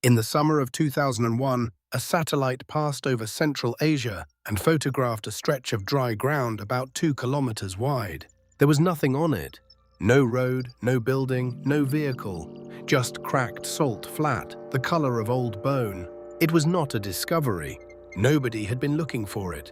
In the summer of 2001, a satellite passed over Central Asia and photographed a stretch of dry ground about 2 kilometers wide. There was nothing on it. No road, no building, no vehicle. Just cracked salt flat, the color of old bone. It was not a discovery. Nobody had been looking for it.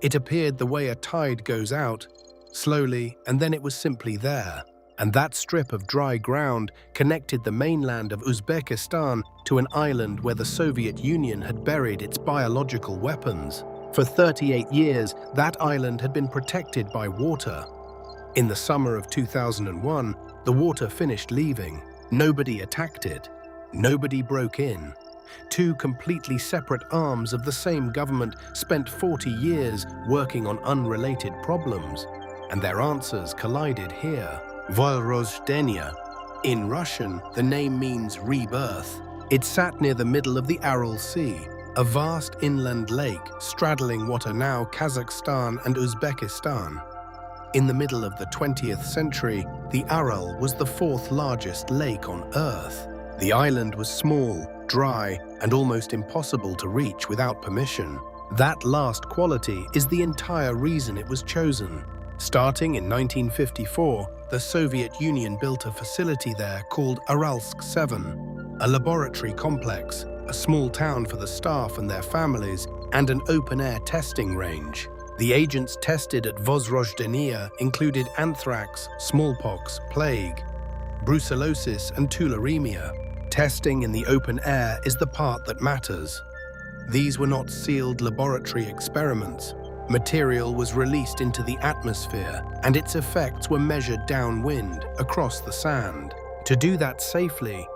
It appeared the way a tide goes out, slowly, and then it was simply there. And that strip of dry ground connected the mainland of Uzbekistan to an island where the Soviet Union had buried its biological weapons. For 38 years, that island had been protected by water. In the summer of 2001, the water finished leaving. Nobody attacked it. Nobody broke in. Two completely separate arms of the same government spent 40 years working on unrelated problems, and their answers collided here. Vozrozhdeniya. In Russian, the name means rebirth. It sat near the middle of the Aral Sea, a vast inland lake straddling what are now Kazakhstan and Uzbekistan. In the middle of the 20th century, the Aral was the fourth largest lake on Earth. The island was small, dry, and almost impossible to reach without permission. That last quality is the entire reason it was chosen. Starting in 1954, the Soviet Union built a facility there called Aralsk 7, a laboratory complex, a small town for the staff and their families, and an open-air testing range. The agents tested at Vozrozhdeniya included anthrax, smallpox, plague, brucellosis, and tularemia. Testing in the open air is the part that matters. These were not sealed laboratory experiments. Material was released into the atmosphere, and its effects were measured downwind, across the sand. To do that safely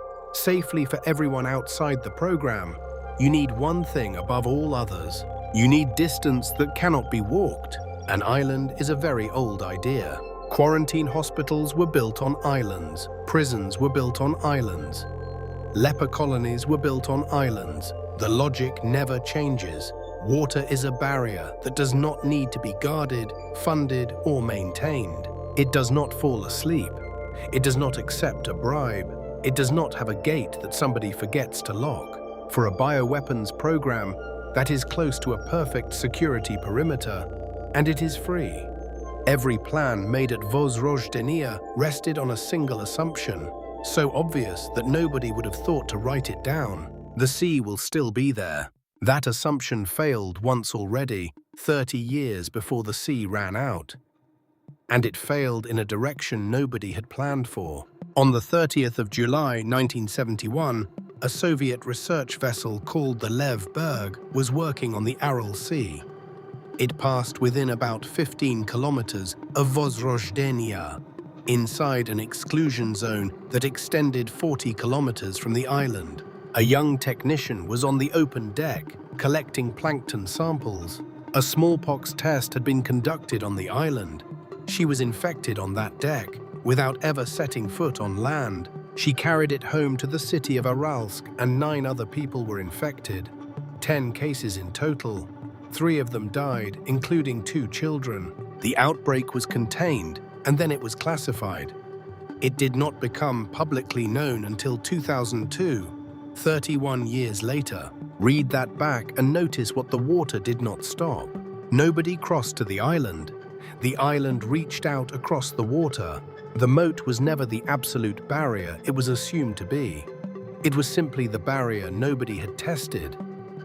for everyone outside the program, you need one thing above all others. You need distance that cannot be walked. An island is a very old idea. Quarantine hospitals were built on islands. Prisons were built on islands. Leper colonies were built on islands. The logic never changes. Water is a barrier that does not need to be guarded, funded, or maintained. It does not fall asleep. It does not accept a bribe. It does not have a gate that somebody forgets to lock. For a bioweapons program, that is close to a perfect security perimeter, and it is free. Every plan made at Vozrozhdeniya rested on a single assumption, so obvious that nobody would have thought to write it down. The sea will still be there. That assumption failed once already, 30 years before the sea ran out. And it failed in a direction nobody had planned for. On the 30th of July 1971, a Soviet research vessel called the Lev Berg was working on the Aral Sea. It passed within about 15 kilometers of Vozrozhdeniya, inside an exclusion zone that extended 40 kilometers from the island. A young technician was on the open deck, collecting plankton samples. A smallpox test had been conducted on the island. She was infected on that deck, without ever setting foot on land. She carried it home to the city of Aralsk, and 9 other people were infected. 10 cases in total. 3 of them died, including 2 children. The outbreak was contained, and then it was classified. It did not become publicly known until 2002. 31 years later. Read that back and notice what the water did not stop. Nobody crossed to the island. The island reached out across the water. The moat was never the absolute barrier it was assumed to be. It was simply the barrier nobody had tested.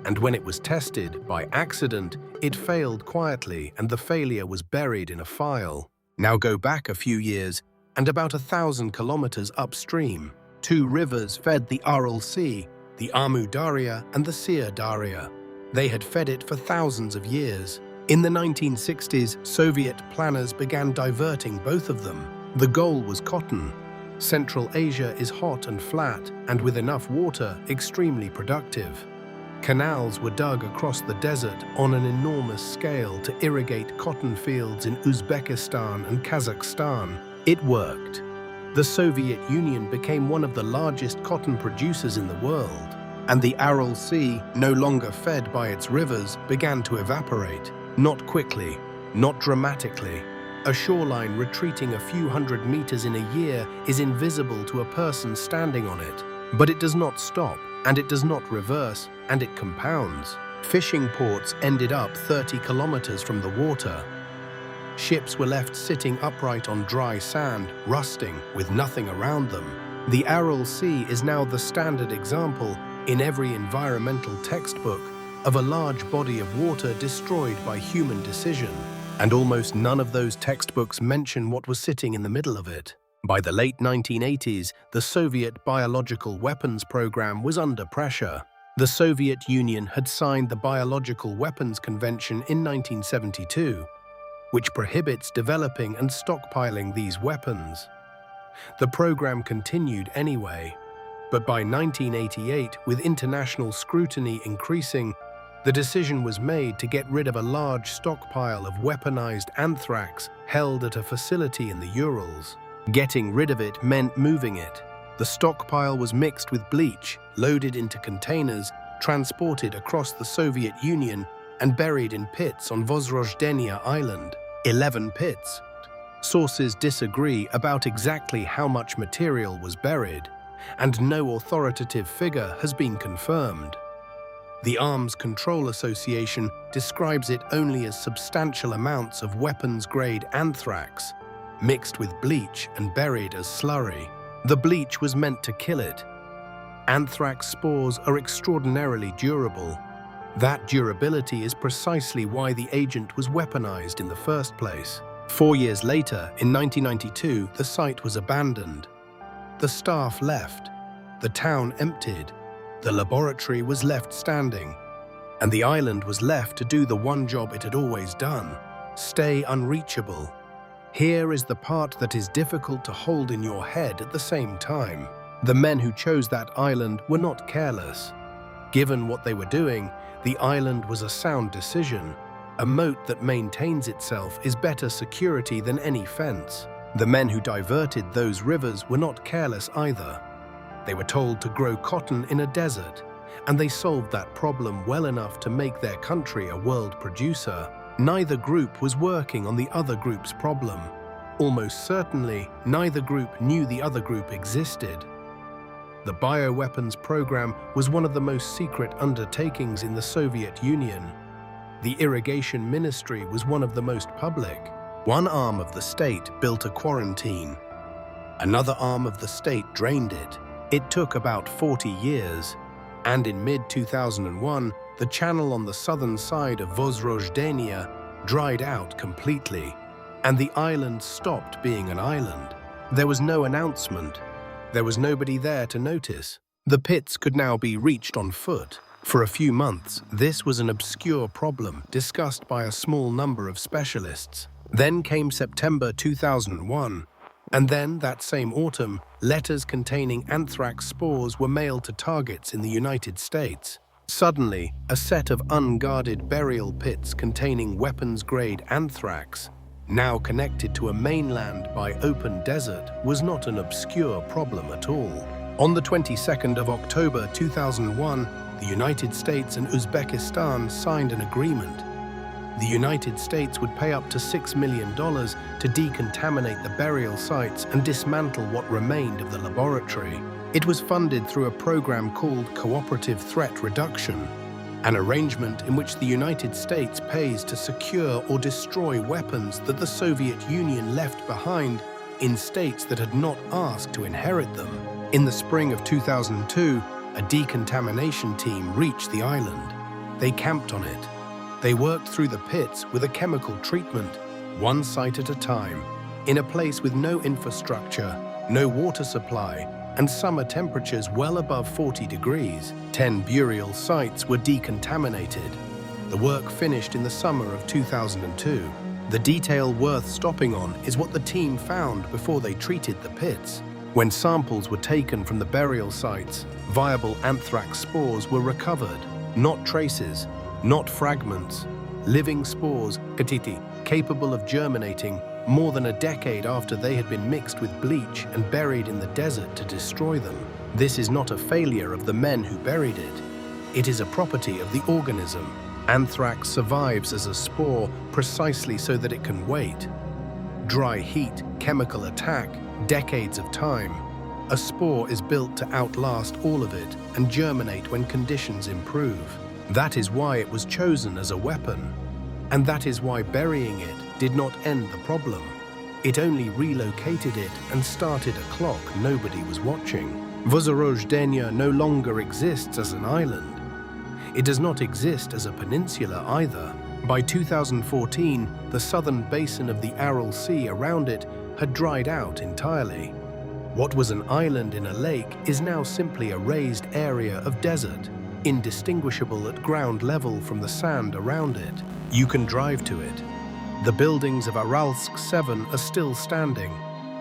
And when it was tested, by accident, it failed quietly, and the failure was buried in a file. Now go back a few years, and about 1,000 kilometers upstream, 2 rivers fed the Aral Sea, the Amu Darya and the Sir Darya. They had fed it for thousands of years. In the 1960s, Soviet planners began diverting both of them. The goal was cotton. Central Asia is hot and flat, and with enough water, extremely productive. Canals were dug across the desert on an enormous scale to irrigate cotton fields in Uzbekistan and Kazakhstan. It worked. The Soviet Union became one of the largest cotton producers in the world, and the Aral Sea, no longer fed by its rivers, began to evaporate. Not quickly, not dramatically. A shoreline retreating a few hundred meters in a year is invisible to a person standing on it, but it does not stop. And it does not reverse, and it compounds. Fishing ports ended up 30 kilometers from the water. Ships were left sitting upright on dry sand, rusting, with nothing around them. The Aral Sea is now the standard example in every environmental textbook of a large body of water destroyed by human decision. And almost none of those textbooks mention what was sitting in the middle of it. By the late 1980s, the Soviet biological weapons program was under pressure. The Soviet Union had signed the Biological Weapons Convention in 1972, which prohibits developing and stockpiling these weapons. The program continued anyway, but by 1988, with international scrutiny increasing, the decision was made to get rid of a large stockpile of weaponized anthrax held at a facility in the Urals. Getting rid of it meant moving it. The stockpile was mixed with bleach, loaded into containers, transported across the Soviet Union, and buried in pits on Vozrozhdeniya Island. 11 pits. Sources disagree about exactly how much material was buried, and no authoritative figure has been confirmed. The Arms Control Association describes it only as substantial amounts of weapons-grade anthrax, mixed with bleach and buried as slurry. The bleach was meant to kill it. Anthrax spores are extraordinarily durable. That durability is precisely why the agent was weaponized in the first place. 4 years later, in 1992, the site was abandoned. The staff left. The town emptied. The laboratory was left standing. And the island was left to do the one job it had always done: stay unreachable. Here is the part that is difficult to hold in your head at the same time. The men who chose that island were not careless. Given what they were doing, the island was a sound decision. A moat that maintains itself is better security than any fence. The men who diverted those rivers were not careless either. They were told to grow cotton in a desert, and they solved that problem well enough to make their country a world producer. Neither group was working on the other group's problem. Almost certainly, neither group knew the other group existed. The bioweapons program was one of the most secret undertakings in the Soviet Union. The irrigation ministry was one of the most public. One arm of the state built a quarantine. Another arm of the state drained it. It took about 40 years, and in mid-2001, the channel on the southern side of Vozrozhdeniya dried out completely, and the island stopped being an island. There was no announcement. There was nobody there to notice. The pits could now be reached on foot. For a few months, this was an obscure problem discussed by a small number of specialists. Then came September 2001, and then that same autumn, letters containing anthrax spores were mailed to targets in the United States. Suddenly, a set of unguarded burial pits containing weapons-grade anthrax, now connected to a mainland by open desert, was not an obscure problem at all. On the 22nd of October 2001, the United States and Uzbekistan signed an agreement. The United States would pay up to $6 million to decontaminate the burial sites and dismantle what remained of the laboratory. It was funded through a program called Cooperative Threat Reduction, an arrangement in which the United States pays to secure or destroy weapons that the Soviet Union left behind in states that had not asked to inherit them. In the spring of 2002, a decontamination team reached the island. They camped on it. They worked through the pits with a chemical treatment, one site at a time, in a place with no infrastructure, no water supply, and summer temperatures well above 40 degrees. 10 burial sites were decontaminated. The work finished in the summer of 2002. The detail worth stopping on is what the team found before they treated the pits. When samples were taken from the burial sites, viable anthrax spores were recovered, not traces, not fragments, living spores, capable of germinating more than a decade after they had been mixed with bleach and buried in the desert to destroy them. This is not a failure of the men who buried it. It is a property of the organism. Anthrax survives as a spore precisely so that it can wait. Dry heat, chemical attack, decades of time. A spore is built to outlast all of it and germinate when conditions improve. That is why it was chosen as a weapon. And that is why burying it did not end the problem. It only relocated it and started a clock nobody was watching. Vozrozhdeniya no longer exists as an island. It does not exist as a peninsula either. By 2014, the southern basin of the Aral Sea around it had dried out entirely. What was an island in a lake is now simply a raised area of desert, indistinguishable at ground level from the sand around it. You can drive to it. The buildings of Aralsk 7 are still standing.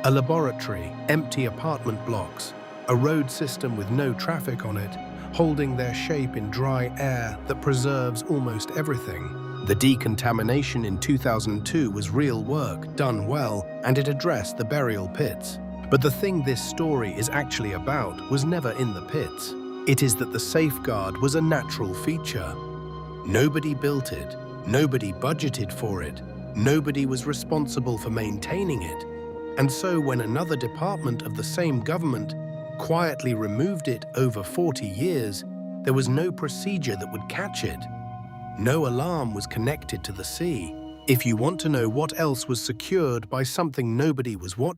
A laboratory, empty apartment blocks, a road system with no traffic on it, holding their shape in dry air that preserves almost everything. The decontamination in 2002 was real work, done well, and it addressed the burial pits. But the thing this story is actually about was never in the pits. It is that the safeguard was a natural feature. Nobody built it, nobody budgeted for it, nobody was responsible for maintaining it. And so when another department of the same government quietly removed it over 40 years, there was no procedure that would catch it. No alarm was connected to the sea. If you want to know what else was secured by something nobody was watching,